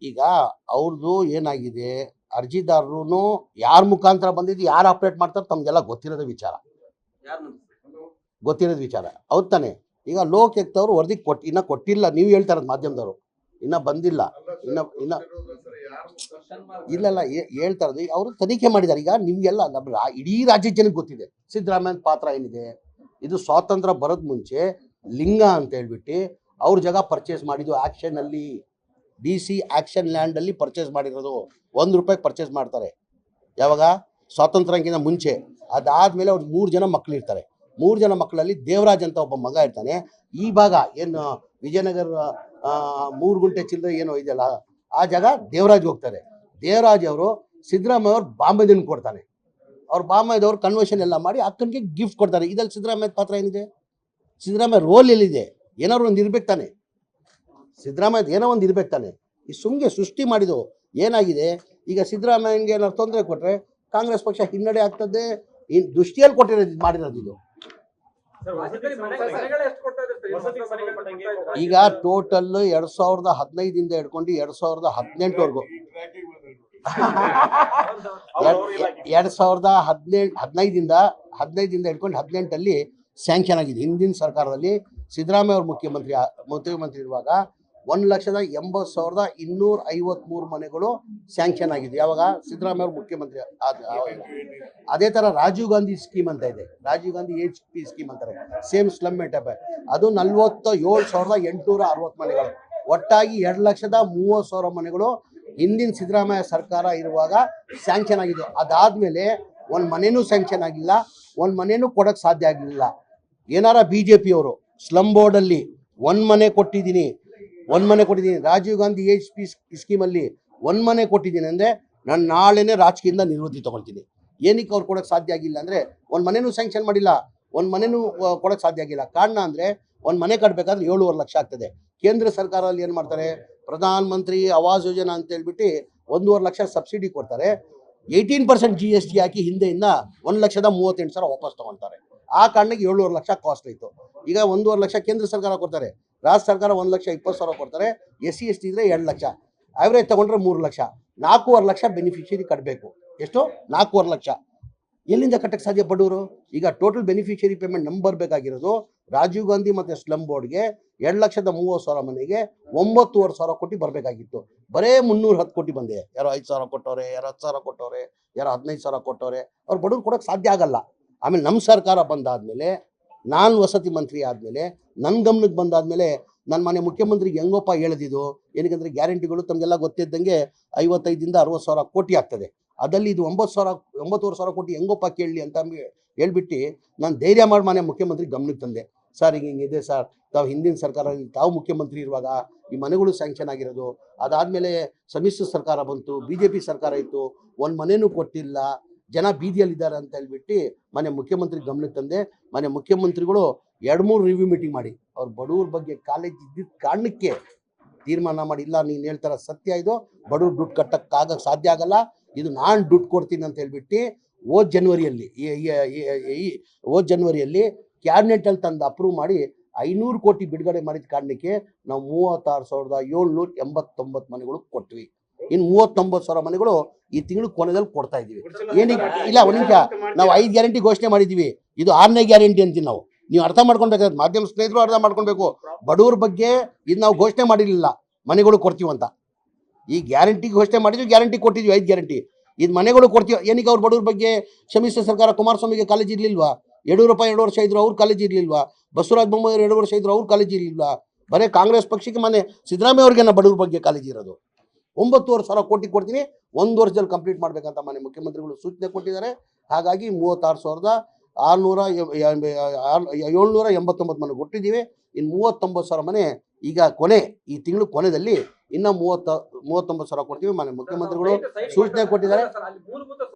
ಈಗ ಅವ್ರದ್ದು ಏನಾಗಿದೆ, ಅರ್ಜಿದಾರರು ಯಾರ ಮುಖಾಂತರ ಬಂದಿದ್ದು, ಯಾರು ಆಪರೇಟ್ ಮಾಡ್ತಾರೆ ತಮ್ಗೆಲ್ಲ ಗೊತ್ತಿರೋದು ವಿಚಾರ ಅವ್ರು ತಾನೆ. ಈಗ ಲೋಕಾಯುಕ್ತವ್ರು ವರದಿ ಇನ್ನ ಕೊಟ್ಟಿಲ್ಲ, ನೀವು ಹೇಳ್ತಾ ಇರೋದು ಮಾಧ್ಯಮದವರು, ಇನ್ನ ಬಂದಿಲ್ಲ, ಇನ್ನ ಇಲ್ಲ ಹೇಳ್ತಾ ಇರೋದು ಅವರು ತನಿಖೆ ಮಾಡಿದ್ದಾರೆ. ಈಗ ನಿಮ್ಗೆಲ್ಲ ನಮ್ಮ ಇಡೀ ರಾಜ್ಯದ ಜನಕ್ಕೆ ಗೊತ್ತಿದೆ ಸಿದ್ದರಾಮಯ್ಯನ ಪಾತ್ರ ಏನಿದೆ. ಇದು ಸ್ವಾತಂತ್ರ್ಯ ಬರೋದ್ ಮುಂಚೆ ಲಿಂಗ ಅಂತ ಹೇಳ್ಬಿಟ್ಟು ಅವ್ರ ಜಾಗ ಪರ್ಚೇಸ್ ಮಾಡಿದ್ದು ಆಕ್ಷನ್ ಅಲ್ಲಿ, DC ಆಕ್ಷನ್ ಲ್ಯಾಂಡ್ ಅಲ್ಲಿ ಪರ್ಚೇಸ್ ಮಾಡಿರೋದು. ₹1 ಪರ್ಚೇಸ್ ಮಾಡ್ತಾರೆ ಯಾವಾಗ, ಸ್ವಾತಂತ್ರ್ಯಕ್ಕಿಂತ ಮುಂಚೆ. ಅದಾದ್ಮೇಲೆ ಅವ್ರಿಗೆ 3 ಜನ ಮಕ್ಕಳು ಇರ್ತಾರೆ. 3 ಜನ ಮಕ್ಕಳಲ್ಲಿ ದೇವರಾಜ್ ಅಂತ ಒಬ್ಬ ಮಗ ಇರ್ತಾನೆ. ಈ ಭಾಗ ಏನು ವಿಜಯನಗರ 3 ಗುಂಟೆ ಚಿಲ್ಲರೆ ಏನೋ ಇದೆಯಲ್ಲ, ಆ ಜಾಗ ದೇವರಾಜ್ ಹೋಗ್ತಾರೆ. ದೇವರಾಜ್ ಅವರು ಸಿದ್ದರಾಮಯ್ಯ ಅವ್ರು ಬಾಂಬೆದನ್ ಕೊಡ್ತಾನೆ. ಅವ್ರು ಬಾಂಬೆದವ್ರು ಕನ್ವರ್ಷನ್ ಎಲ್ಲ ಮಾಡಿ ಅಕ್ಕನಿಗೆ ಗಿಫ್ಟ್ ಕೊಡ್ತಾರೆ. ಇದ್ರಲ್ಲಿ ಸಿದ್ದರಾಮಯ್ಯ ಪಾತ್ರ ಏನಿದೆ? ಸಿದ್ದರಾಮಯ್ಯ ರೋಲ್ ಎಲ್ಲಿದೆ? ಏನಾದ್ರು ಒಂದು ಇರ್ಬೇಕು ತಾನೆ, ಸಿದ್ದರಾಮಯ್ಯ ಏನೋ ಒಂದು ಇರ್ಬೇಕು ತಾನೆ. ಈ ಸುಮ್ಗೆ ಸೃಷ್ಟಿ ಮಾಡಿದ್ದು ಏನಾಗಿದೆ? ಈಗ ಸಿದ್ದರಾಮಯ್ಯಗೆ ಏನಾದ್ರು ತೊಂದರೆ ಕೊಟ್ರೆ ಕಾಂಗ್ರೆಸ್ ಪಕ್ಷ ಹಿನ್ನಡೆ ಆಗ್ತದೆ. ದೃಷ್ಟಿಯಲ್ಲಿ ಕೊಟ್ಟಿರೋದು ಮಾಡಿರೋದು ಇದು. ಈಗ ಟೋಟಲ್ 2015 ಹಿಡ್ಕೊಂಡು 2018 2015 ಹಿಡ್ಕೊಂಡು 18 ಸ್ಯಾಂಕ್ಷನ್ ಆಗಿದೆ. ಹಿಂದಿನ ಸರ್ಕಾರದಲ್ಲಿ ಸಿದ್ದರಾಮಯ್ಯ ಅವರು ಮುಖ್ಯಮಂತ್ರಿ ಇರುವಾಗ 1,80,253 ಮನೆಗಳು ಸ್ಯಾಂಕ್ಷನ್ ಆಗಿದೆ. ಯಾವಾಗ? ಸಿದ್ದರಾಮಯ್ಯ ಅವರು ಮುಖ್ಯಮಂತ್ರಿ ಅದೇ ತರ ರಾಜೀವ್ ಗಾಂಧಿ ಸ್ಕೀಮ್ ಅಂತ ಇದೆ, ರಾಜೀವ್ ಗಾಂಧಿ HP ಸ್ಕೀಮ್ ಅಂತಾರೆ, ಸೇಮ್ ಸ್ಲಮ್ ಮೇಟಪ್. ಅದು 47,860 ಮನೆಗಳು, ಒಟ್ಟಾಗಿ 2,30,030 ಮನೆಗಳು ಹಿಂದಿನ ಸಿದ್ದರಾಮಯ್ಯ ಸರ್ಕಾರ ಇರುವಾಗ ಸ್ಯಾಂಕ್ಷನ್ ಆಗಿದ್ದು. ಅದಾದ್ಮೇಲೆ ಒಂದ್ ಮನೆನೂ ಸ್ಯಾಂಕ್ಷನ್ ಆಗಿಲ್ಲ, ಒಂದ್ ಮನೆನೂ ಕೊಡಕ್ ಸಾಧ್ಯ ಆಗಿಲ್ಲ. ಏನಾರ BJP ಅವರು ಸ್ಲಮ್ ಬೋರ್ಡ್ ಅಲ್ಲಿ ಒಂದ್ ಮನೆ ಕೊಟ್ಟಿದ್ದೀನಿ, ರಾಜೀವ್ ಗಾಂಧಿ HP ಸ್ಕೀಮಲ್ಲಿ ಒಂದ್ ಮನೆ ಕೊಟ್ಟಿದ್ದೀನಿ ಅಂದ್ರೆ ನಾನು ನಾಳೆನೆ ರಾಜಕೀಯದಿಂದ ನಿವೃತ್ತಿ ತಗೊಳ್ತೀನಿ. ಏನಕ್ಕೆ ಅವ್ರು ಕೊಡಕ್ ಸಾಧ್ಯ ಆಗಿಲ್ಲ ಅಂದ್ರೆ ಒಂದ್ ಮನೆನೂ ಸ್ಯಾಂಕ್ಷನ್ ಮಾಡಿಲ್ಲ, ಒಂದ್ ಮನೆನೂ ಕೊಡಕ್ ಸಾಧ್ಯ ಆಗಿಲ್ಲ. ಕಾರಣ ಅಂದ್ರೆ ಒಂದ್ ಮನೆ ಕಟ್ಬೇಕಾದ್ರೆ 7.5 ಲಕ್ಷ ಆಗ್ತದೆ. ಕೇಂದ್ರ ಸರ್ಕಾರದಲ್ಲಿ ಏನ್ ಮಾಡ್ತಾರೆ, ಪ್ರಧಾನ ಮಂತ್ರಿ ಆವಾಸ್ ಯೋಜನಾ ಅಂತ ಹೇಳ್ಬಿಟ್ಟು 1.5 ಲಕ್ಷ ಸಬ್ಸಿಡಿ ಕೊಡ್ತಾರೆ. 18% GST ಹಾಕಿ ಹಿಂದೆಯಿಂದ 1,38,000 ವಾಪಸ್ ತಗೊಳ್ತಾರೆ. ಆ ಕಾರಣಕ್ಕೆ 7.5 ಲಕ್ಷ ಕಾಸ್ಟ್ ಆಯ್ತು. ಈಗ 1.5 ಲಕ್ಷ ಕೇಂದ್ರ ಸರ್ಕಾರ ಕೊಡ್ತಾರೆ, ರಾಜ್ಯ ಸರ್ಕಾರ 1,20,000 ಕೊಡ್ತಾರೆ. SC ST ಇದ್ರೆ 2 ಲಕ್ಷ, ಆವ್ರೇಜ್ ತಗೊಂಡ್ರೆ 3 ಲಕ್ಷ. 4.5 ಲಕ್ಷ ಬೆನಿಫಿಷಿಯರಿ ಕಟ್ಟಬೇಕು. ಎಷ್ಟು? 4.5 ಲಕ್ಷ. ಎಲ್ಲಿಂದ ಕಟ್ಟಕ್ಕೆ ಸಾಧ್ಯ ಬಡವರು? ಈಗ ಟೋಟಲ್ ಬೆನಿಫಿಷಿಯರಿ ಪೇಮೆಂಟ್ ನಂಬರ್ ಬೇಕಾಗಿರೋದು ರಾಜೀವ್ ಗಾಂಧಿ ಮತ್ತೆ ಸ್ಲಮ್ ಬೋರ್ಡ್ಗೆ 2,30,030 ಮನೆಗೆ 9,500 ಕೋಟಿ ಬರಬೇಕಾಗಿತ್ತು. ಬರೇ 310 ಕೋಟಿ ಬಂದೆ. ಯಾರೋ 5,000 ಕೊಟ್ಟವ್ರೆ, ಯಾರೋ 10,000 ಕೊಟ್ಟವ್ರೆ, ಯಾರೋ 15,000 ಕೊಟ್ಟವ್ರೆ. ಅವ್ರು ಬಡವ್ರು ಕೊಡೋಕೆ ಸಾಧ್ಯ ಆಗಲ್ಲ. ಆಮೇಲೆ ನಮ್ಮ ಸರ್ಕಾರ ಬಂದಾದ್ಮೇಲೆ, ನಾನು ವಸತಿ ಮಂತ್ರಿ ಆದಮೇಲೆ, ನನ್ನ ಗಮನಕ್ಕೆ ಬಂದಾದ್ಮೇಲೆ ನನ್ನ ಮನೆ ಮುಖ್ಯಮಂತ್ರಿಗೆ ಹೆಂಗೋಪ್ಪ ಹೇಳಿದ್ದು, ಏನಕ್ಕಂದ್ರೆ ಗ್ಯಾರಂಟಿಗಳು ತಮಗೆಲ್ಲ ಗೊತ್ತಿದ್ದಂಗೆ 55,000 60,000 ಕೋಟಿ ಆಗ್ತದೆ. ಅದಲ್ಲಿ ಇದು 9,000 ಕೋಟಿ ಹೆಂಗೋಪ್ಪ ಕೇಳಲಿ ಅಂತ ಹೇಳ್ಬಿಟ್ಟು ನಾನು ಧೈರ್ಯ ಮಾಡಿ ಮನೆ ಮುಖ್ಯಮಂತ್ರಿ ಗಮನಕ್ಕೆ ತಂದೆ. ಸರ್ ಹಿಂಗಿದೆ ಸರ್, ತಾವು ಹಿಂದಿನ ಸರ್ಕಾರದಲ್ಲಿ ತಾವು ಮುಖ್ಯಮಂತ್ರಿ ಇರುವಾಗ ಈ ಮನೆಗಳು ಸ್ಯಾಂಕ್ಷನ್ ಆಗಿರೋದು. ಅದಾದಮೇಲೆ ಸಮ್ಮಿಶ್ರ ಸರ್ಕಾರ ಬಂತು, BJP ಸರ್ಕಾರ ಇತ್ತು, ಒಂದು ಮನೆನೂ ಕೊಟ್ಟಿಲ್ಲ, ಜನ ಬೀದಿಯಲ್ಲಿದ್ದಾರೆ ಅಂತ ಹೇಳ್ಬಿಟ್ಟು ಮನೆ ಮುಖ್ಯಮಂತ್ರಿ ಗಮನಕ್ಕೆ ತಂದೆ. ಮನೆ ಮುಖ್ಯಮಂತ್ರಿಗಳು 2-3 ರಿವ್ಯೂ ಮೀಟಿಂಗ್ ಮಾಡಿ ಅವ್ರ ಬಡವ್ರ ಬಗ್ಗೆ ಕಾಲೇಜ್ ಇದ್ದಿದ್ದ ಕಾರಣಕ್ಕೆ ತೀರ್ಮಾನ ಮಾಡಿ, ಇಲ್ಲ ನೀನು ಹೇಳ್ತಾರ ಸತ್ಯ, ಇದು ಬಡವ್ರು ದುಡ್ಡು ಕಟ್ಟಕ್ಕಾಗಕ್ಕೆ ಸಾಧ್ಯ ಆಗಲ್ಲ, ಇದು ನಾನು ದುಡ್ಡು ಕೊಡ್ತೀನಿ ಅಂತ ಹೇಳ್ಬಿಟ್ಟು ಹೋದ ಜನವರಿಯಲ್ಲಿ ಕ್ಯಾಬಿನೆಟಲ್ಲಿ ತಂದು ಅಪ್ರೂವ್ ಮಾಡಿ 500 ಕೋಟಿ ಬಿಡುಗಡೆ ಮಾಡಿದ ಕಾರಣಕ್ಕೆ ನಾವು 36,789 ಮನೆಗಳು ಕೊಟ್ವಿ. ಇನ್ನು 39,000 ಮನೆಗಳು ಈ ತಿಂಗಳು ಕೊನೆಯಲ್ಲಿ ಕೊಡ್ತಾ ಇದೀವಿ. ಏನಕ್ಕೆ ಇಲ್ಲ, ಒಂದು ನಿಮಿಷ, ನಾವು 5 ಗ್ಯಾರಂಟಿ ಘೋಷಣೆ ಮಾಡಿದ್ದೀವಿ, ಇದು 6ನೇ ಗ್ಯಾರಂಟಿ ಅಂತೀವಿ ನಾವು. ನೀವು ಅರ್ಥ ಮಾಡ್ಕೊಳ್ಬೇಕಾದ್ರೆ, ಮಾಧ್ಯಮ ಸ್ನೇಹಿತರು ಅರ್ಥ ಮಾಡ್ಕೊಳ್ಬೇಕು. ಬಡವ್ರ ಬಗ್ಗೆ ಇದು ನಾವು ಘೋಷಣೆ ಮಾಡಿರಲಿಲ್ಲ ಮನೆಗಳು ಕೊಡ್ತೀವಂತ. ಈ ಗ್ಯಾರಂಟಿ ಘೋಷಣೆ ಮಾಡಿದ್ವಿ, ಗ್ಯಾರಂಟಿ ಕೊಟ್ಟಿದ್ವಿ, 5 ಗ್ಯಾರಂಟಿ. ಇದು ಮನೆಗಳು ಕೊಡ್ತೀವಿ. ಏನಕ್ಕೆ ಅವ್ರ ಬಡವ್ರ ಬಗ್ಗೆ ಸಮ್ಮಿಶ್ರ ಸರ್ಕಾರ ಕುಮಾರಸ್ವಾಮಿಗೆ ಕಾಲೇಜ್ ಇರಲಿಲ್ವಾ? ಯಡಿಯೂರಪ್ಪ 2 ವರ್ಷ ಇದ್ರು, ಅವ್ರ ಕಾಲೇಜ್ ಇರಲಿಲ್ವಾ? ಬಸವರಾಜ ಬೊಮ್ಮಾಯಿ 2 ವರ್ಷ ಇದ್ರು, ಅವ್ರ ಕಾಲೇಜ್ ಇರಲಿಲ್ವಾ? ಬರೀ ಕಾಂಗ್ರೆಸ್ ಪಕ್ಷಕ್ಕೆ ಮನೆ ಸಿದ್ದರಾಮಯ್ಯ ಅವ್ರಿಗೆ ಬಡವ್ರ ಬಗ್ಗೆ ಕಾಲೇಜ್ ಇರೋದು. 9,500 ಕೋಟಿ ಕೊಡ್ತೀನಿ, 1 ವರ್ಷದಲ್ಲಿ ಕಂಪ್ಲೀಟ್ ಮಾಡ್ಬೇಕಂತ ಮನೆ ಮುಖ್ಯಮಂತ್ರಿಗಳು ಸೂಚನೆ ಕೊಟ್ಟಿದ್ದಾರೆ. ಹಾಗಾಗಿ 36,789 ಮನೆ ಕೊಟ್ಟಿದ್ದೀವಿ. ಇನ್ನು 39,000 ಮನೆ ಈಗ ಈ ತಿಂಗಳು ಕೊನೆಯಲ್ಲಿ ಇನ್ನು 39,000 ಕೊಡ್ತೀವಿ. ಮನೆ ಮುಖ್ಯಮಂತ್ರಿಗಳು ಸೂಚನೆ ಕೊಟ್ಟಿದ್ದಾರೆ.